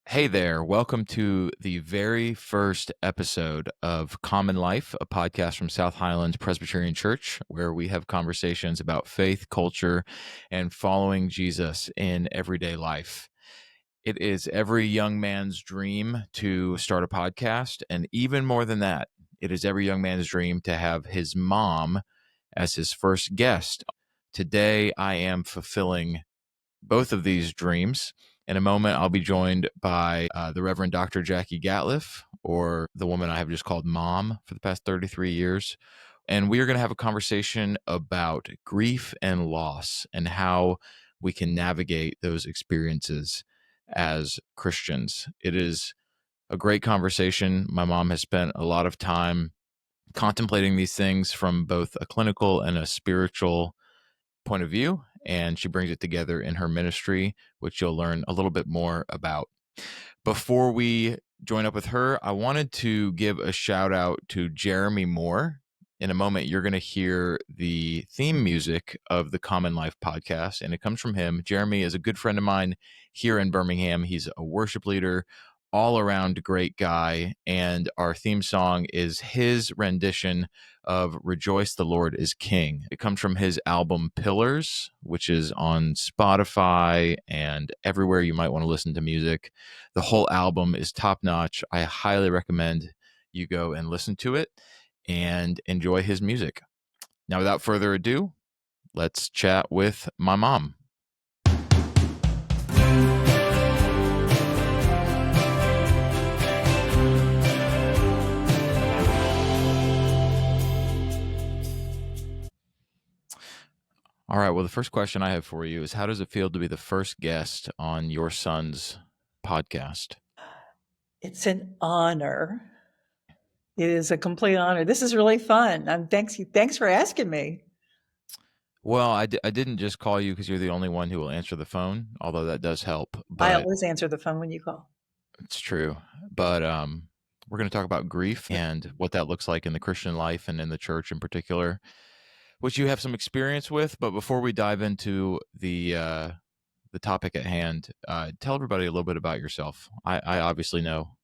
Hey there. Welcome to the very first episode of Common Life, a podcast from South Highlands Presbyterian Church, where we have conversations about faith, culture, and following Jesus in everyday life. It is every young man's dream to start a podcast. And even more than that, it is every young man's dream to have his mom as his first guest. Today, I am fulfilling both of these dreams. In a moment, I'll be joined by the Reverend Dr. Jacky Gatliff, or the woman I have just called Mom for the past 33 years. And we are going to have a conversation about grief and loss and how we can navigate those experiences as Christians. It is a great conversation. My mom has spent a lot of time contemplating these things from both a clinical and a spiritual point of view, and she brings it together in her ministry, which you'll learn a little bit more about. Before we join up with her, I wanted to give a shout out to Jeremy Moore. In a moment, you're going to hear the theme music of the Common Life podcast, and it comes from him. Jeremy is a good friend of mine here in Birmingham. He's a worship leader, all around great guy, and our theme song is his rendition of Rejoice the Lord is King. It comes from his album Pillars, which is on Spotify and everywhere you might want to listen to music. The whole album is top notch. I highly recommend you go and listen to it and enjoy his music. Now, without further ado, let's chat with my mom. All right. Well, the first question I have for you is, how does it feel to be the first guest on your son's podcast? It's an honor. It is a complete honor. This is really fun. Thanks for asking me. Well, I didn't just call you because you're the only one who will answer the phone, although that does help. I But always answer the phone when you call. it's true. But we're going to talk about grief and what that looks like in the Christian life and in the church in particular, which you have some experience with. But before we dive into the topic at hand, tell everybody a little bit about yourself. I obviously know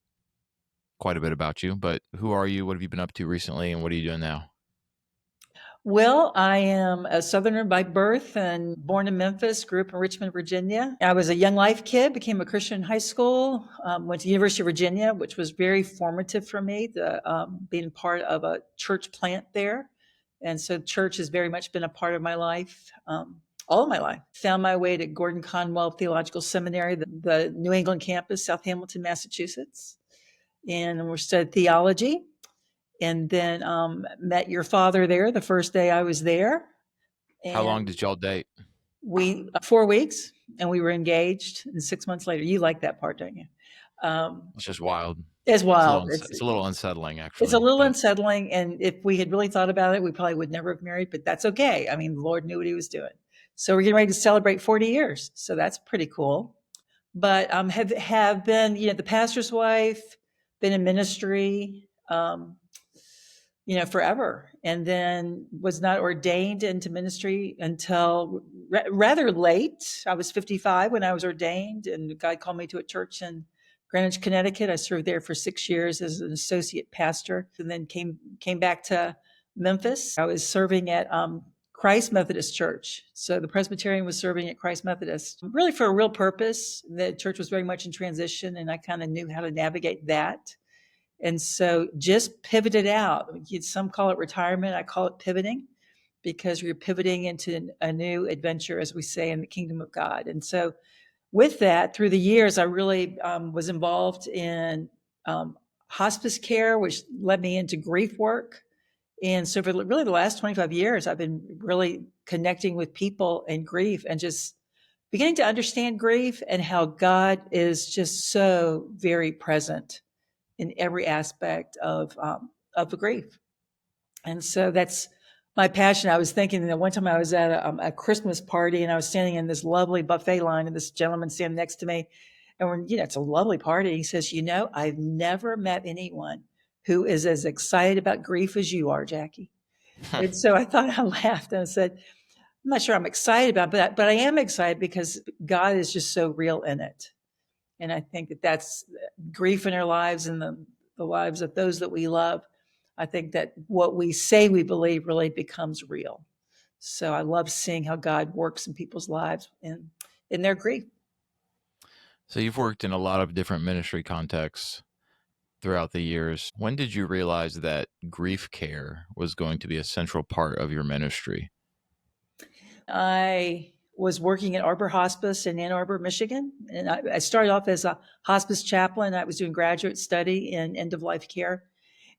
quite a bit about you, but who are you? What have you been up to recently, and what are you doing now? Well, I am a Southerner by birth and born in Memphis, grew up in Richmond, Virginia. I was a Young Life kid, became a Christian in high school, went to University of Virginia, which was very formative for me, being part of a church plant there. And so church has very much been a part of my life. All of my life. Found my way to Gordon Conwell Theological Seminary, the New England campus, South Hamilton, Massachusetts. And we studied theology. And then met your father there the first day I was there. And How long did y'all date? 4 weeks, and we were engaged. And 6 months later, you like that part, don't you? It's just wild. It's wild. It's a little unsettling, actually. It's a little unsettling. And if we had really thought about it, we probably would never have married, but that's okay. I mean, the Lord knew what he was doing. So we're getting ready to celebrate 40 years. So that's pretty cool. But have been, the pastor's wife, been in ministry, forever. And then was not ordained into ministry until rather late. I was 55 when I was ordained, and God called me to a church in Greenwich, Connecticut. I served there for 6 years as an associate pastor, and then came back to Memphis. I was serving at Christ Methodist Church. So the Presbyterian was serving at Christ Methodist, really for a real purpose. The church was very much in transition, and I kind of knew how to navigate that. And so just pivoted out. Some call it retirement. I call it pivoting, because you're pivoting into a new adventure, as we say, in the kingdom of God. And so with that, through the years, I really was involved in hospice care, which led me into grief work. And so for really the last 25 years, I've been really connecting with people in grief and just beginning to understand grief and how God is just so very present in every aspect of the grief. And so that's my passion. I was thinking that one time I was at a Christmas party, and I was standing in this lovely buffet line, and this gentleman standing next to me, and it's a lovely party. He says, I've never met anyone who is as excited about grief as you are, Jacky. And so I thought, I laughed and I said, I'm not sure I'm excited about that, but I am excited because God is just so real in it. And I think that that's grief in our lives and the lives of those that we love. I think that what we say we believe really becomes real. So I love seeing how God works in people's lives in their grief. So you've worked in a lot of different ministry contexts throughout the years. When did you realize that grief care was going to be a central part of your ministry? I was working at Arbor Hospice in Ann Arbor, Michigan. And I started off as a hospice chaplain. I was doing graduate study in end of life care.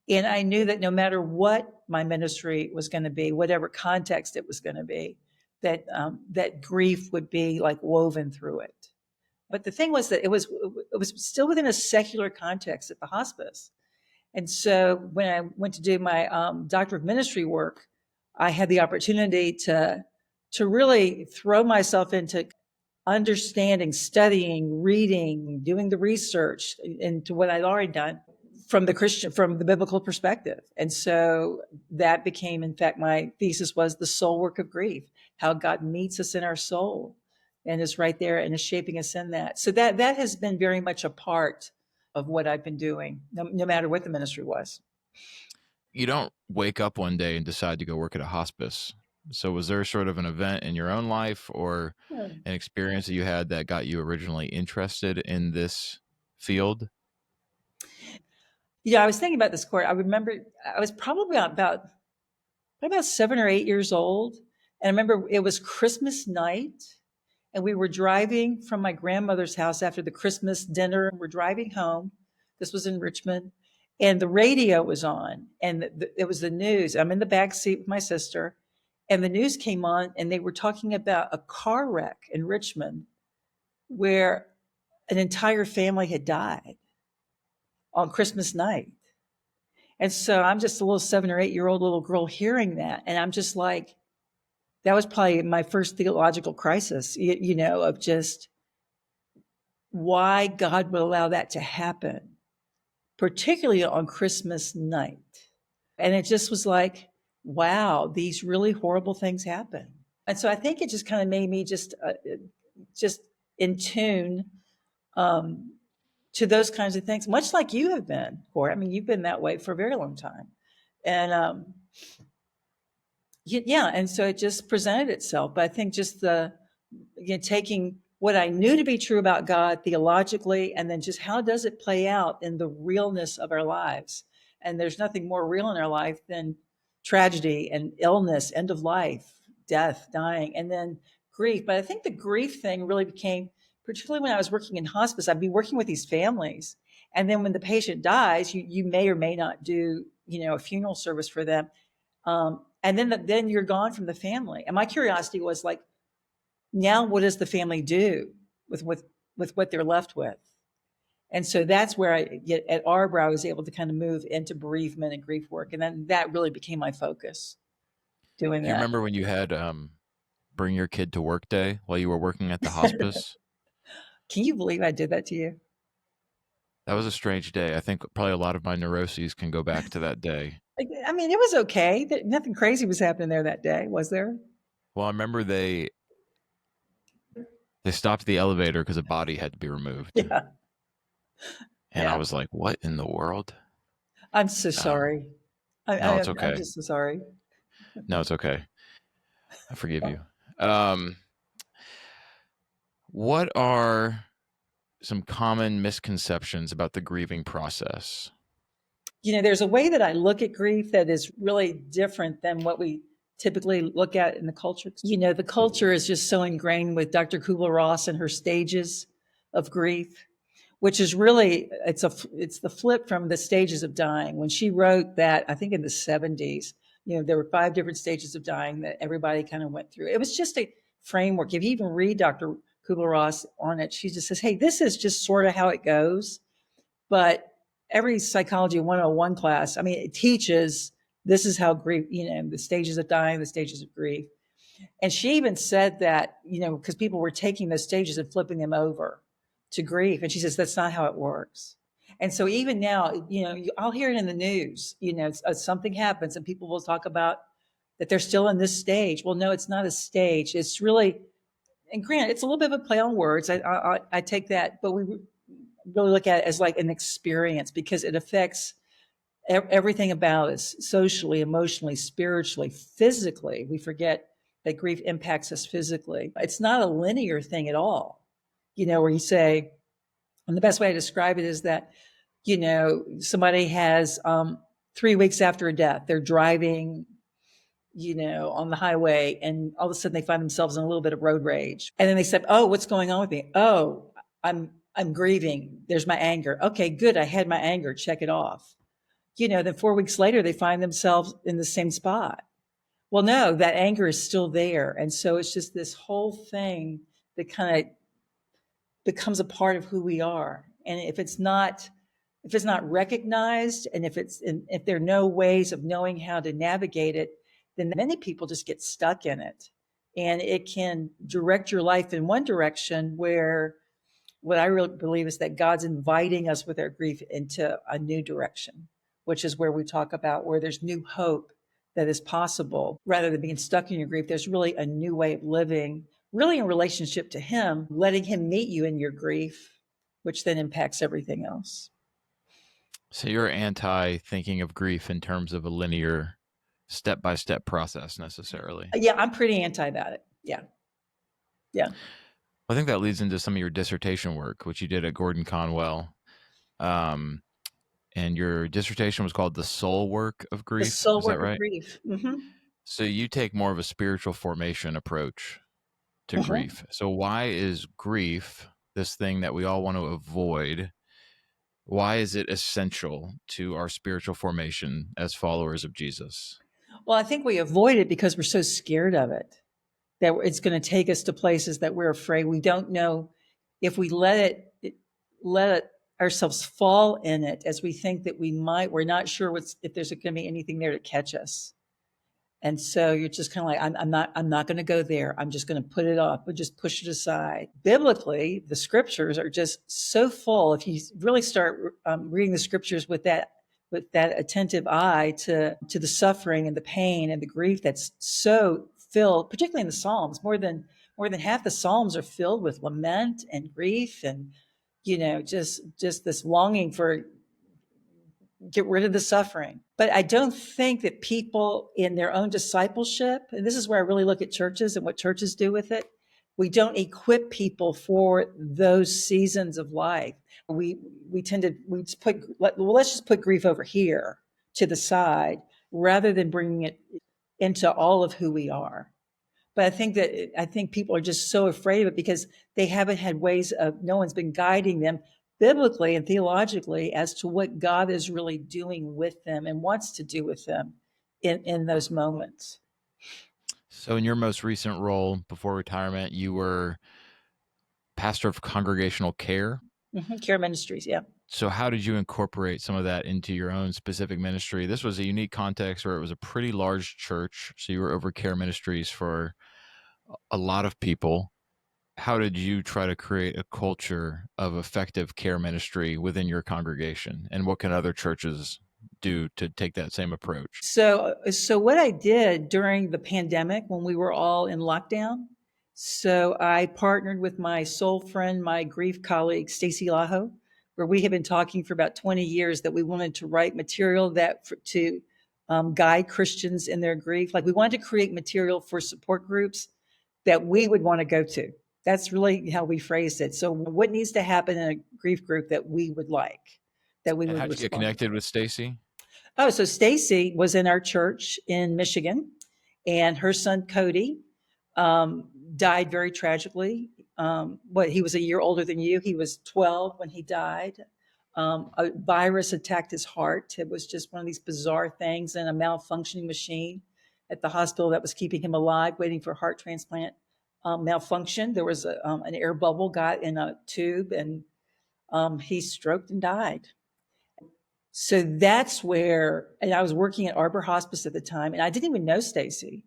And I knew that no matter what my ministry was going to be, whatever context it was going to be, that grief would be like woven through it. But the thing was that it was still within a secular context at the hospice. And so when I went to do my doctor of ministry work, I had the opportunity to really throw myself into understanding, studying, reading, doing the research into what I'd already done from the biblical perspective. And so that became, in fact, my thesis was the soul work of grief, how God meets us in our soul and is right there and is shaping us in that. So that has been very much a part of what I've been doing, no matter what the ministry was. You don't wake up one day and decide to go work at a hospice. So was there sort of an event in your own life or an experience that you had that got you originally interested in this field? Yeah, I was thinking about this, Cort. I remember I was probably about 7 or 8 years old. And I remember it was Christmas night, and we were driving from my grandmother's house after the Christmas dinner. We're driving home. This was in Richmond, and the radio was on, and it was the news. I'm in the back seat with my sister, and the news came on, and they were talking about a car wreck in Richmond where an entire family had died on Christmas night. And so I'm just a little 7 or 8-year-old little girl hearing that. And I'm just like, that was probably my first theological crisis, of just why God would allow that to happen, particularly on Christmas night. And it just was like, wow, these really horrible things happen. And so I think it just kind of made me just in tune to those kinds of things, much like you have been, Cort. I mean, you've been that way for a very long time. And yeah, and so it just presented itself. But I think just taking what I knew to be true about God theologically, and then just how does it play out in the realness of our lives? And there's nothing more real in our life than tragedy and illness, end of life, death, dying, and then grief. But I think the grief thing really became, particularly when I was working in hospice, I'd be working with these families. And then when the patient dies, you may or may not do, a funeral service for them. And then you're gone from the family. And my curiosity was like, now what does the family do with what they're left with? And so that's where at Arbor, I was able to kind of move into bereavement and grief work. And then that really became my focus doing Do you that. remember when you had bring your kid to work day while you were working at the hospice? Can you believe I did that to you? That was a strange day. I think probably a lot of my neuroses can go back to that day. I mean, it was okay. Nothing crazy was happening there that day, was there? Well, I remember they stopped the elevator because a body had to be removed. Yeah. And I was like, what in the world? I'm so sorry. No, it's okay. I'm just so sorry. No, it's okay. I forgive you. What are some common misconceptions about the grieving process? There's a way that I look at grief that is really different than what we typically look at in the culture. The culture is just so ingrained with Dr. Kubler-Ross and her stages of grief, which is really, it's the flip from the stages of dying. When she wrote that, I think in the 70s, there were 5 different stages of dying that everybody kind of went through. It was just a framework. If you even read Dr. Kubler-Ross on it, she just says, hey, this is just sort of how it goes. But every psychology 101 class, I mean, it teaches this is how grief, the stages of dying, the stages of grief. And she even said that, because people were taking those stages and flipping them over to grief. And she says, that's not how it works. And so even now, I'll hear it in the news, something happens and people will talk about that they're still in this stage. Well, no, it's not a stage. It's really, and granted, it's a little bit of a play on words. I take that, but really look at it as like an experience, because it affects everything about us, socially, emotionally, spiritually, physically. We forget that grief impacts us physically. It's not a linear thing at all, where you say, and the best way to describe it is that, somebody has 3 weeks after a death, they're driving, on the highway, and all of a sudden they find themselves in a little bit of road rage. And then they said, "Oh, what's going on with me? Oh, I'm grieving. There's my anger. Okay, good. I had my anger. Check it off." Then 4 weeks later, they find themselves in the same spot. Well, no, that anger is still there. And so it's just this whole thing that kind of becomes a part of who we are. And if it's not recognized, and if there are no ways of knowing how to navigate it, then many people just get stuck in it. And it can direct your life in one direction, where what I really believe is that God's inviting us with our grief into a new direction, which is where we talk about where there's new hope that is possible. Rather than being stuck in your grief, there's really a new way of living, really in relationship to Him, letting Him meet you in your grief, which then impacts everything else. So you're anti thinking of grief in terms of a linear step-by-step process necessarily. Yeah, I'm pretty anti that. Yeah. I think that leads into some of your dissertation work, which you did at Gordon Conwell. And your dissertation was called The Soul Work of Grief. The soul Is that work of right? grief. Mm-hmm. So you take more of a spiritual formation approach to grief. So why is grief, this thing that we all want to avoid, why is it essential to our spiritual formation as followers of Jesus? Well, I think we avoid it because we're so scared of it, that it's going to take us to places that we're afraid. We don't know if we let ourselves fall in it as we think that we might. We're not sure if there's going to be anything there to catch us. And so you're just kind of like, I'm not going to go there. I'm just going to put it off, but just push it aside. Biblically, the scriptures are just so full. If you really start reading the scriptures with that attentive eye to the suffering and the pain and the grief that's so filled, particularly in the Psalms, more than half the Psalms are filled with lament and grief, and just this longing for get rid of the suffering. But I don't think that people in their own discipleship, and this is where I really look at churches and what churches do with it, we don't equip people for those seasons of life. We tend to let's just put grief over here to the side, rather than bringing it into all of who we are. But I think people are just so afraid of it because they haven't had ways of, no one's been guiding them biblically and theologically as to what God is really doing with them and wants to do with them in those moments. So in your most recent role before retirement, you were pastor of congregational care. Mm-hmm. Care ministries, yeah. So how did you incorporate some of that into your own specific ministry? This was a unique context where it was a pretty large church. So you were over care ministries for a lot of people. How did you try to create a culture of effective care ministry within your congregation? And what can other churches do to take that same approach? So what I did during the pandemic when we were all in lockdown, so I partnered with my soul friend, my grief colleague, Stacy Laho, where we have been talking for about 20 years that we wanted to write material to guide Christians in their grief. Like, we wanted to create material for support groups that we would want to go to. That's really how we phrased it. So what needs to happen in a grief group that we would like, that we And would how'd you get connected with Stacy? Oh, so Stacy was in our church in Michigan, and her son Cody died very tragically. He was a year older than you. He was 12 when he died. A virus attacked his heart. It was just one of these bizarre things, and a malfunctioning machine at the hospital that was keeping him alive, waiting for heart transplant, malfunctioned. There was an air bubble got in a tube, and he stroked and died. So that's where, and I was working at Arbor Hospice at the time, and I didn't even know Stacy,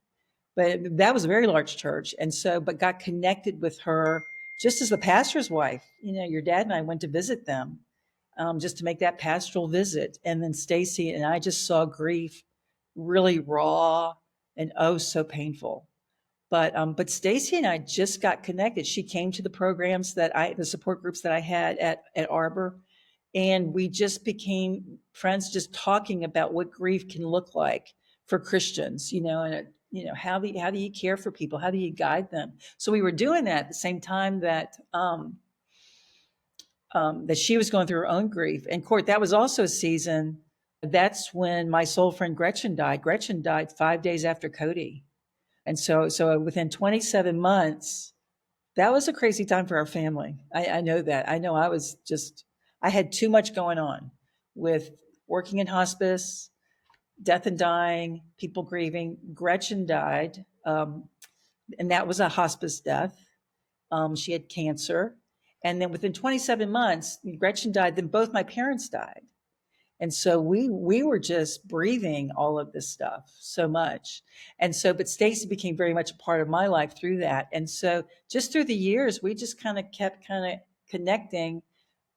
but that was a very large church. And so, but got connected with her just as the pastor's wife. Your dad and I went to visit them just to make that pastoral visit. And then Stacy and I just saw grief really raw and oh, so painful. But Stacy and I just got connected. She came to the programs the support groups that I had at Arbor, and we just became friends, just talking about what grief can look like for Christians, and how do you care for people? How do you guide them? So we were doing that at the same time that she was going through her own grief. And Cort, that was also a season. That's when my soul friend Gretchen died. Gretchen died 5 days after Cody. And so within 27 months, that was a crazy time for our family. I know that. I know I had too much going on with working in hospice, death and dying, people grieving. Gretchen died, and that was a hospice death. She had cancer. And then within 27 months, Gretchen died, then both my parents died. And so we were just breathing all of this stuff so much. And so, but Stacy became very much a part of my life through that. And so just through the years, we just kind of kept connecting.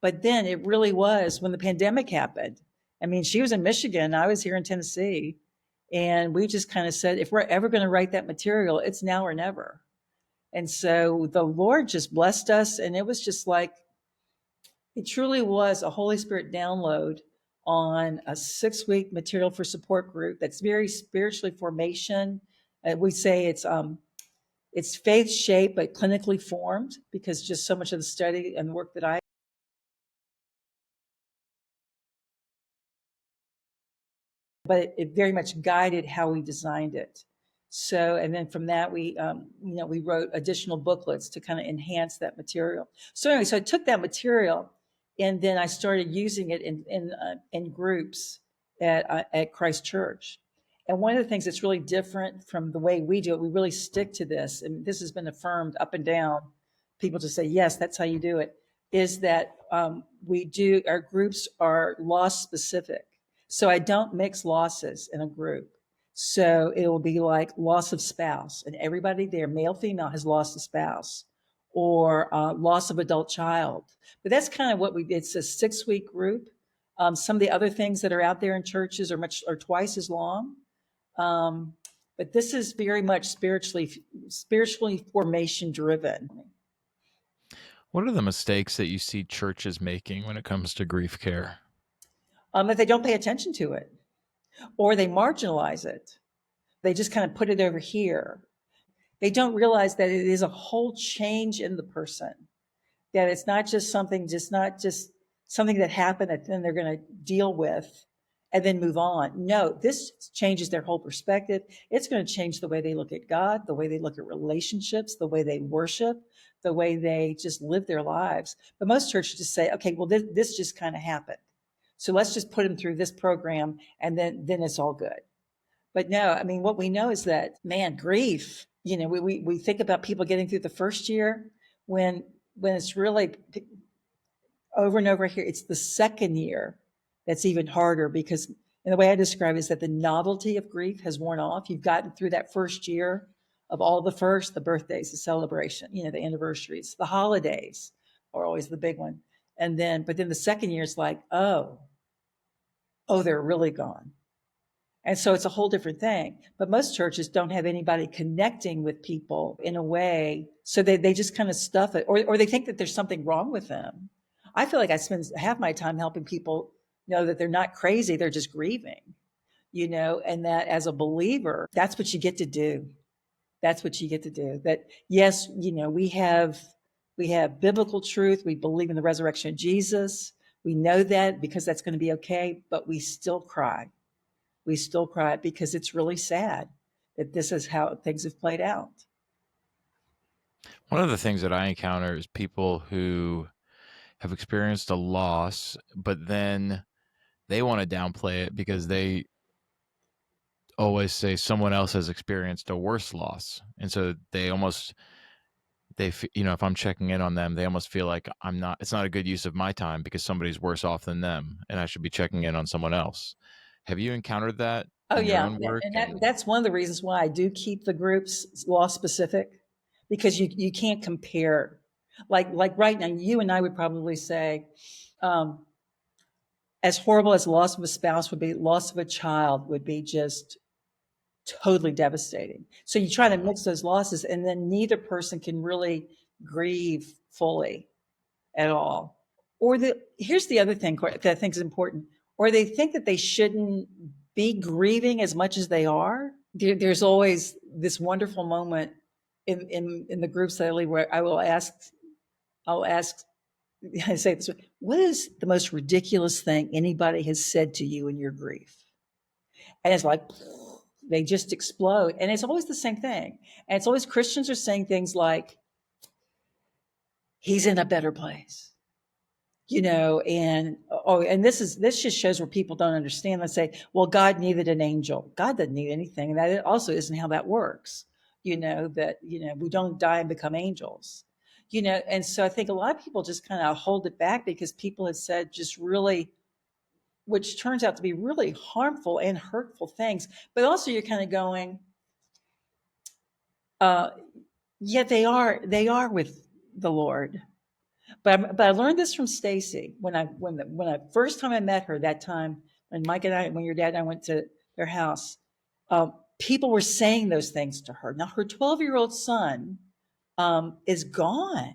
But then it really was when the pandemic happened. I mean, she was in Michigan, I was here in Tennessee. And we just kind of said, if we're ever going to write that material, it's now or never. And so the Lord just blessed us. And it was just like, it truly was a Holy Spirit download on a 6-week material for support group that's very spiritually formation. We say it's faith shaped but clinically formed, because just so much of the study and the work that I but it very much guided how we designed it. So, and then from that, we wrote additional booklets to kind of enhance that material. So anyway, so I took that material, and then I started using it in groups at Christ Church. And one of the things that's really different from the way we do it, we really stick to this, and this has been affirmed up and down. People just say, yes, that's how you do it. Is that our groups are loss specific. So I don't mix losses in a group. So it will be like loss of spouse, and everybody there, male, female, has lost a spouse, or loss of adult child. But that's kind of it's a 6-week group. Some of the other things that are out there in churches are twice as long. But this is very much spiritually formation driven. What are the mistakes that you see churches making when it comes to grief care? If they don't pay attention to it, or they marginalize it, they just kind of put it over here. They don't realize that it is a whole change in the person, that it's not just something that happened that then they're going to deal with and then move on. No, this changes their whole perspective. It's going to change the way they look at God, the way they look at relationships, the way they worship, the way they just live their lives. But most churches just say, okay, well, this just kind of happened, so let's just put them through this program, and then it's all good. But no, I mean, what we know is that, man, grief, we think about people getting through the first year, when it's really over and over here, it's the second year that's even harder, because, and the way I describe it is that the novelty of grief has worn off. You've gotten through that first year of all the birthdays, the celebration, the anniversaries, the holidays are always the big one. But then the second year is like, oh, they're really gone. And so it's a whole different thing. But most churches don't have anybody connecting with people in a way, so they just kind of stuff it, or they think that there's something wrong with them. I feel like I spend half my time helping people know that they're not crazy, they're just grieving, and that as a believer, that's what you get to do. That's what you get to do. That, yes, we have biblical truth. We believe in the resurrection of Jesus. We know that because that's going to be okay, but we still cry. We still cry because it's really sad that this is how things have played out. One of the things that I encounter is people who have experienced a loss, but then they want to downplay it because they always say someone else has experienced a worse loss. And so if I'm checking in on them, they almost feel like it's not a good use of my time because somebody's worse off than them, and I should be checking in on someone else. Have you encountered that in your own work? And that's one of the reasons why I do keep the groups loss specific, because you can't compare. Like right now, you and I would probably say, as horrible as loss of a spouse would be, loss of a child would be just totally devastating. So you try to mix those losses, and then neither person can really grieve fully at all. Or here's the other thing that I think is important, or they think that they shouldn't be grieving as much as they are. There's always this wonderful moment in the groups that I lead where I'll ask, I say this, what is the most ridiculous thing anybody has said to you in your grief? And it's like, they just explode. And it's always the same thing. And it's always Christians are saying things like, he's in a better place, and this just shows where people don't understand. Let's say, well, God needed an angel. God doesn't need anything. And that also isn't how that works. That we don't die and become angels. And so I think a lot of people just kind of hold it back because people have said just really, which turns out to be really harmful and hurtful things. But also you're kind of going, yeah, they are with the Lord. But I learned this from Stacy when I first time I met her, that time when Mike and I, when your dad and I went to their house, people were saying those things to her. Now her 12-year-old son is gone.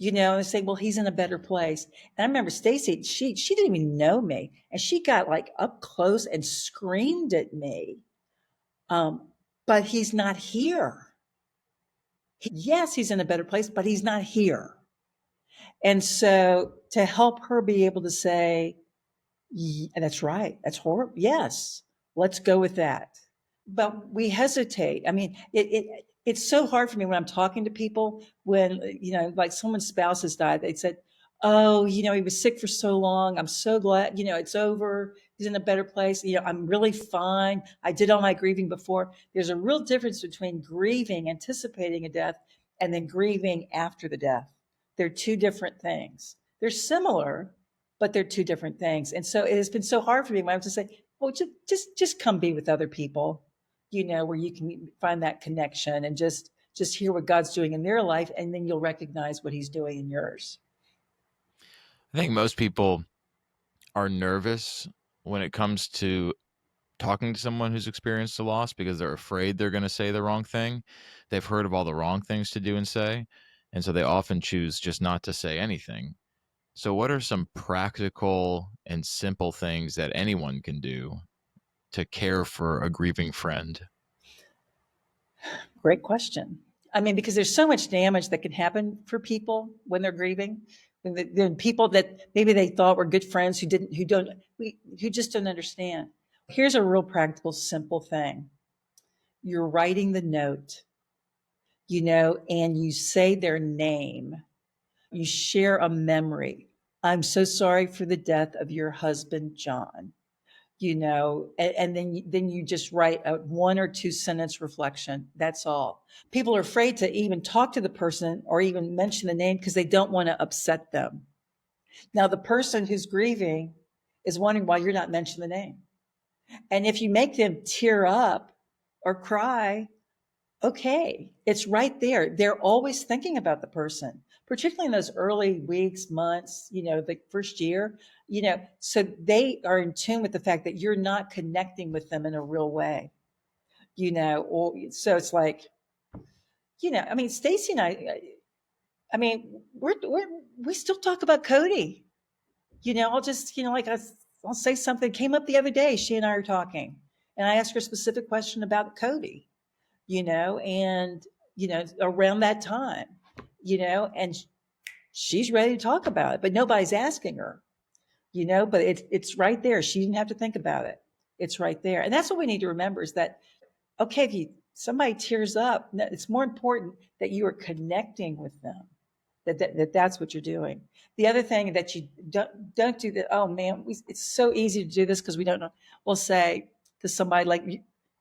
And they say, well, he's in a better place. And I remember Stacy, she didn't even know me, and she got like up close and screamed at me. But he's not here. Yes, he's in a better place, but he's not here. And so to help her be able to say, that's right, that's horrible. Yes, let's go with that. But we hesitate. I mean, it's so hard for me when I'm talking to people when, like someone's spouse has died. They said, oh, he was sick for so long. I'm so glad, it's over. He's in a better place. I'm really fine. I did all my grieving before. There's a real difference between grieving, anticipating a death, and then grieving after the death. They're two different things. They're similar, but they're two different things. And so it has been so hard for me when I have to say, oh, just come be with other people, where you can find that connection and just hear what God's doing in their life, and then you'll recognize what he's doing in yours. I think most people are nervous when it comes to talking to someone who's experienced a loss because they're afraid they're going to say the wrong thing. They've heard of all the wrong things to do and say, and so they often choose just not to say anything. So what are some practical and simple things that anyone can do to care for a grieving friend? Great question. I mean, because there's so much damage that can happen for people when they're grieving. When people that maybe they thought were good friends who just don't understand. Here's a real practical, simple thing. You're writing the note, and you say their name. You share a memory. I'm so sorry for the death of your husband, John. And then you just write a 1 or 2 sentence reflection. That's all. People are afraid to even talk to the person or even mention the name because they don't want to upset them. Now, the person who's grieving is wondering why you're not mentioning the name. And if you make them tear up or cry, okay, it's right there. They're always thinking about the person, particularly in those early weeks, months, the first year, so they are in tune with the fact that you're not connecting with them in a real way, or so it's like, I mean, Stacy and I mean, we still talk about Cody, I'll just, I'll say something came up the other day. She and I are talking and I asked her a specific question about Cody, and, around that time, and she's ready to talk about it, but nobody's asking her, but it's right there. She didn't have to think about it. It's right there. And that's what we need to remember is that, okay, if somebody tears up, it's more important that you are connecting with them, that's what you're doing. The other thing that you don't do that, oh man, it's so easy to do this because we don't know. We'll say to somebody like,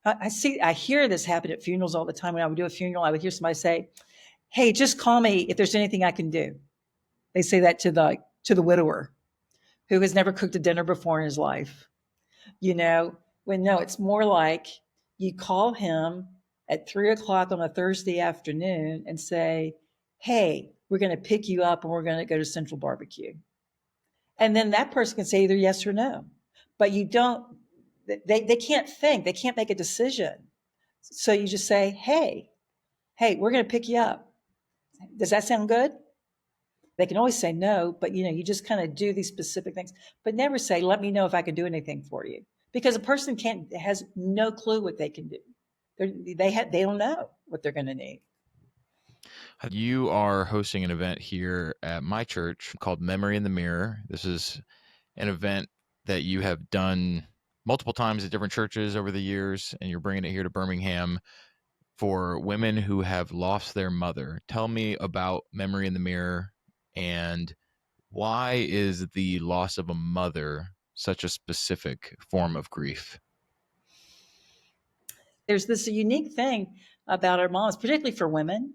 I hear this happen at funerals all the time. When I would do a funeral, I would hear somebody say, hey, just call me if there's anything I can do. They say that to the widower who has never cooked a dinner before in his life. When no, it's more like you call him at 3:00 on a Thursday afternoon and say, hey, we're going to pick you up and we're going to go to Central Barbecue. And then that person can say either yes or no. But you don't they can't think, they can't make a decision. So you just say, hey, we're going to pick you up. Does that sound good? They can always say no, but you just kind of do these specific things, but never say, let me know if I can do anything for you, because a person has no clue what they can do. They don't know what they're going to need. You are hosting an event here at my church called Memory in the Mirror. This is an event that you have done multiple times at different churches over the years, and you're bringing it here to Birmingham for women who have lost their mother. Tell me about Memory in the Mirror, and why is the loss of a mother such a specific form of grief? There's this unique thing about our moms, particularly for women,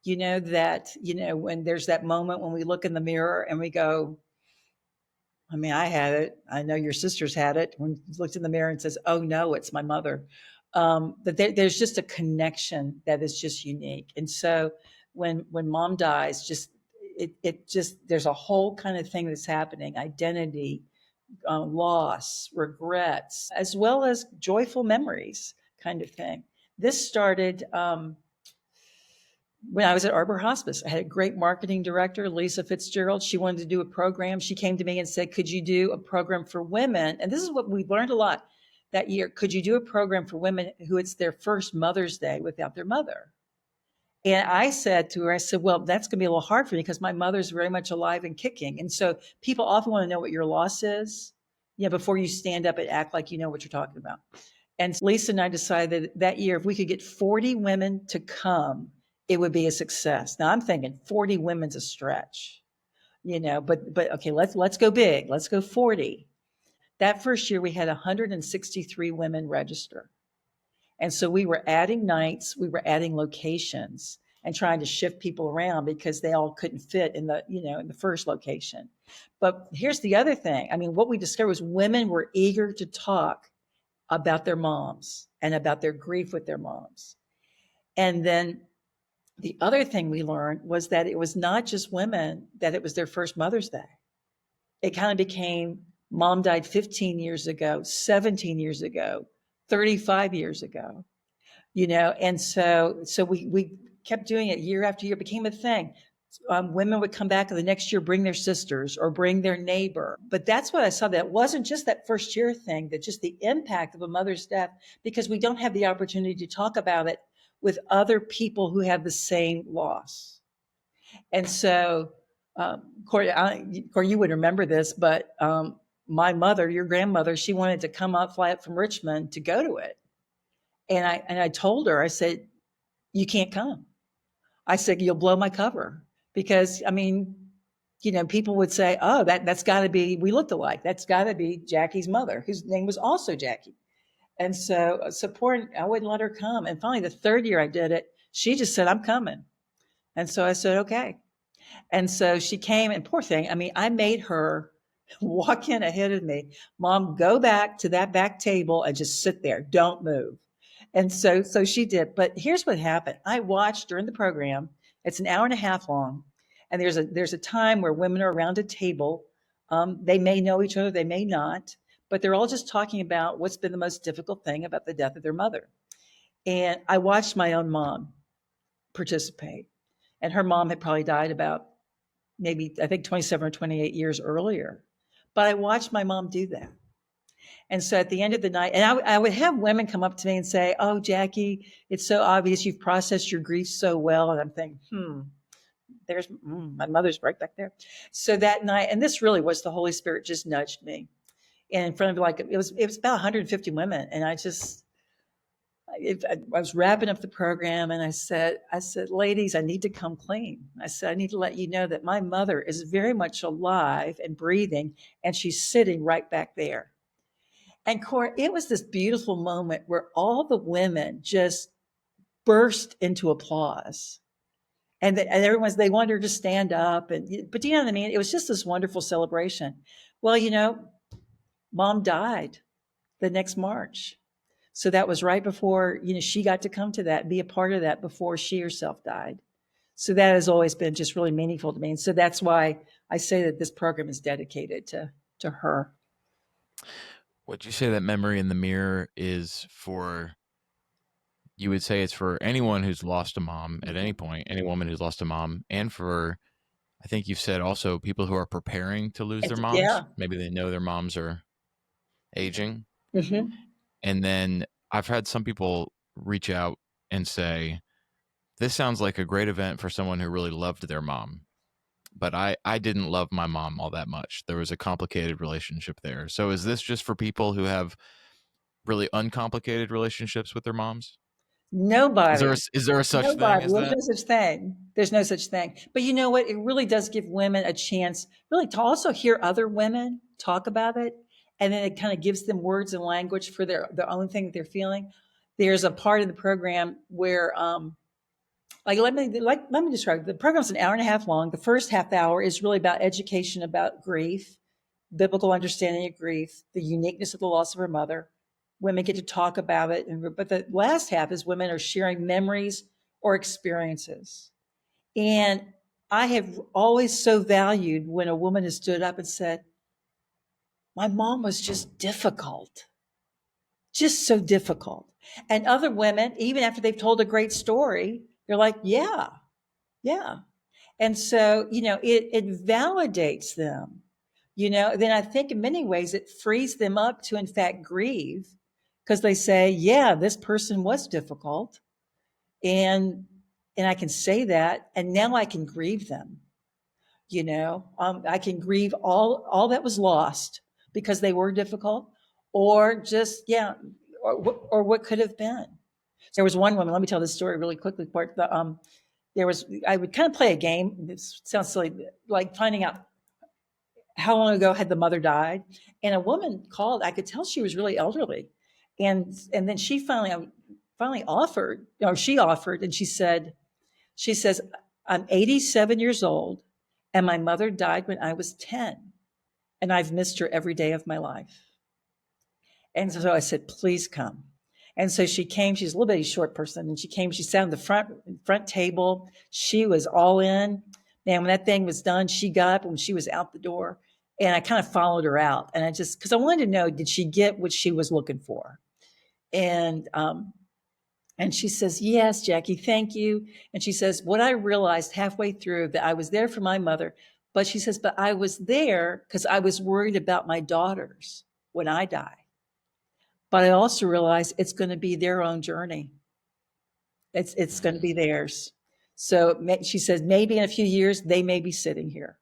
that, when there's that moment when we look in the mirror and we go, I mean, I had it. I know your sister's had it. When you looked in the mirror and says, oh no, it's my mother. But there's just a connection that is just unique. And so when mom dies, there's a whole kind of thing that's happening: identity, loss, regrets, as well as joyful memories, kind of thing. This started when I was at Arbor Hospice. I had a great marketing director, Lisa Fitzgerald. She wanted to do a program. She came to me and said, could you do a program for women? And this is what we learned a lot that year. Could you do a program for women who it's their first Mother's Day without their mother? And I said to her, well, that's going to be a little hard for me because my mother's very much alive and kicking. And so people often want to know what your loss is, before you stand up and act like you know what you're talking about. And Lisa and I decided that year, if we could get 40 women to come, it would be a success. Now I'm thinking 40 women's a stretch, but okay, let's go big. Let's go 40. That first year we had 163 women register. And so we were adding nights, we were adding locations and trying to shift people around because they all couldn't fit in the first location. But here's the other thing. I mean, what we discovered was women were eager to talk about their moms and about their grief with their moms. And then the other thing we learned was that it was not just women that it was their first Mother's Day. It kind of became, mom died 15 years ago, 17 years ago, 35 years ago, and so we kept doing it year after year. It became a thing. Women would come back the next year, bring their sisters or bring their neighbor. But that's what I saw. That wasn't just that first year thing, that just the impact of a mother's death, because we don't have the opportunity to talk about it with other people who have the same loss. And so, Cort, you would remember this, but my mother, your grandmother, she wanted to fly up from Richmond to go to it. And I told her, I said, you can't come. I said, you'll blow my cover. Because, I mean, people would say, oh, that's got to be, we looked alike. That's got to be Jacky's mother, whose name was also Jacky. And so I wouldn't let her come. And finally, the third year I did it, she just said, I'm coming. And so I said, okay. And so she came, and poor thing, I mean, I made her walk in ahead of me. Mom, go back to that back table and just sit there. Don't move. And so she did. But here's what happened. I watched during the program. It's an hour and a half long. And there's a time where women are around a table. They may know each other, they may not, but they're all just talking about what's been the most difficult thing about the death of their mother. And I watched my own mom participate. And her mom had probably died about maybe, I think, 27 or 28 years earlier. But I watched my mom do that. And so at the end of the night, and I would have women come up to me and say, oh, Jacky, it's so obvious you've processed your grief so well. And I'm thinking, there's my mother's right back there. So that night, and this really was the Holy Spirit just nudged me. And in front of it was about 150 women. And I was wrapping up the program, and I said, ladies, I need to come clean. I said, I need to let you know that my mother is very much alive and breathing, and she's sitting right back there. And Cort, it was this beautiful moment where all the women just burst into applause. And they wanted her to stand up. But you know what I mean? It was just this wonderful celebration. Well, mom died the next March. So that was right before, she got to come to that, be a part of that before she herself died. So that has always been just really meaningful to me. And so that's why I say that this program is dedicated to her. Would you say that memory in the mirror is for, you would say it's for anyone who's lost a mom at any point, any woman who's lost a mom, and for, I think you've said also people who are preparing to lose their moms. Yeah. Maybe they know their moms are aging. Hmm. And then I've had some people reach out and say, this sounds like a great event for someone who really loved their mom. But I didn't love my mom all that much. There was a complicated relationship there. So is this just for people who have really uncomplicated relationships with their moms? Nobody. Is there a such thing Nobody. as There's that? no such thing. There's no such thing. But you know what? It really does give women a chance, really, to also hear other women talk about it, and then it kind of gives them words and language for their own thing that they're feeling. There's a part of the program where, let me describe. The program's an hour and a half long. The first half hour is really about education about grief, biblical understanding of grief, the uniqueness of the loss of her mother. Women get to talk about it, but the last half is women are sharing memories or experiences. And I have always so valued when a woman has stood up and said, "My mom was just difficult, just so difficult." And other women, even after they've told a great story, they're like, "Yeah, yeah." And so, it validates them. Then I think in many ways it frees them up to, in fact, grieve because they say, yeah, this person was difficult. And I can say that, and now I can grieve them. I can grieve all that was lost because they were difficult, or just, yeah, or what could have been. There was one woman. Let me tell this story really quickly. I would kind of play a game. This sounds silly, like finding out how long ago had the mother died. And a woman called. I could tell she was really elderly, and then she finally offered, or she offered, and she says, "I'm 87 years old, and my mother died when I was 10, and I've missed her every day of my life." And so I said, "Please come." And so she came. She's a little bit of a short person, and she came. She sat on the front table. She was all in. Man, when that thing was done, she got up and she was out the door. And I kind of followed her out. And because I wanted to know, did she get what she was looking for? And she says, "Yes, Jacky, thank you." And she says, "What I realized halfway through, that I was there for my mother, but," she says, "but I was there because I was worried about my daughters when I die. But I also realized it's going to be their own journey. It's going to be theirs." So she says, maybe in a few years they may be sitting here.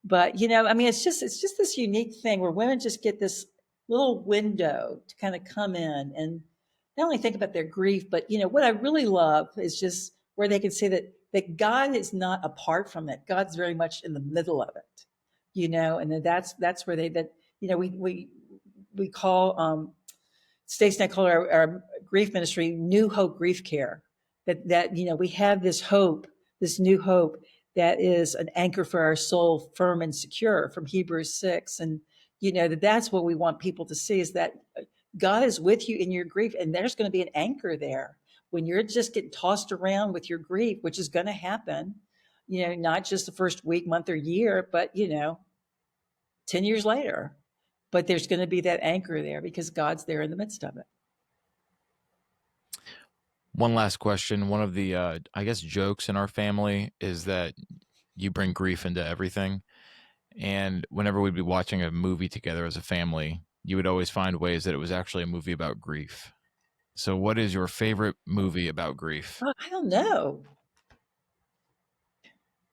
But I mean, it's just this unique thing where women just get this little window to kind of come in and not only think about their grief, but what I really love is just where they can say that God is not apart from it. God's very much in the middle of it, and then that's where we call Stacey and I call our grief ministry New Hope Grief Care. That we have this hope, this new hope that is an anchor for our soul, firm and secure, from Hebrews 6. And that's what we want people to see, is that God is with you in your grief, and there's going to be an anchor there when you're just getting tossed around with your grief, which is going to happen. Not just the first week, month, or year, but 10 years later. But there's going to be that anchor there because God's there in the midst of it. One last question. One of the, I guess, jokes in our family is that you bring grief into everything. And whenever we'd be watching a movie together as a family, you would always find ways that it was actually a movie about grief. So what is your favorite movie about grief? I don't know.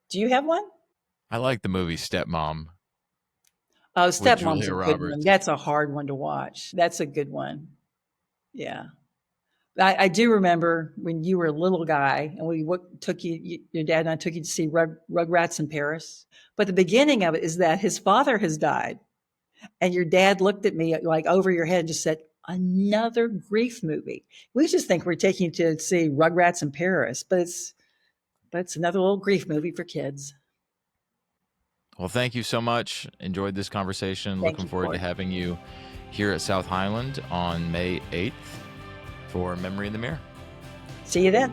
Do you have one? I like the movie Stepmom. Oh, with Stepmom's Julia a good one. Roberts. That's a hard one to watch. That's a good one. Yeah. I do remember when you were a little guy and your dad and I took you to see Rugrats in Paris. But the beginning of it is that his father has died. And your dad looked at me like over your head and just said, "Another grief movie." We just think we're taking you to see Rugrats in Paris, but it's another little grief movie for kids. Well, thank you so much. Enjoyed this conversation. Thank Looking you, forward to Cort. having you here at South Highland on May 8th for Memory in the Mirror. See you then.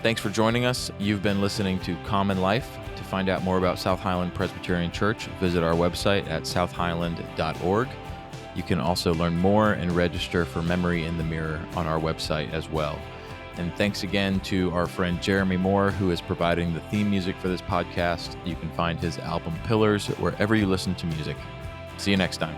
Thanks for joining us. You've been listening to Common Life. To find out more about South Highland Presbyterian Church, visit our website at southhighland.org. You can also learn more and register for Memory in the Mirror on our website as well. And thanks again to our friend Jeremy Moore, who is providing the theme music for this podcast. You can find his album Pillars wherever you listen to music. See you next time.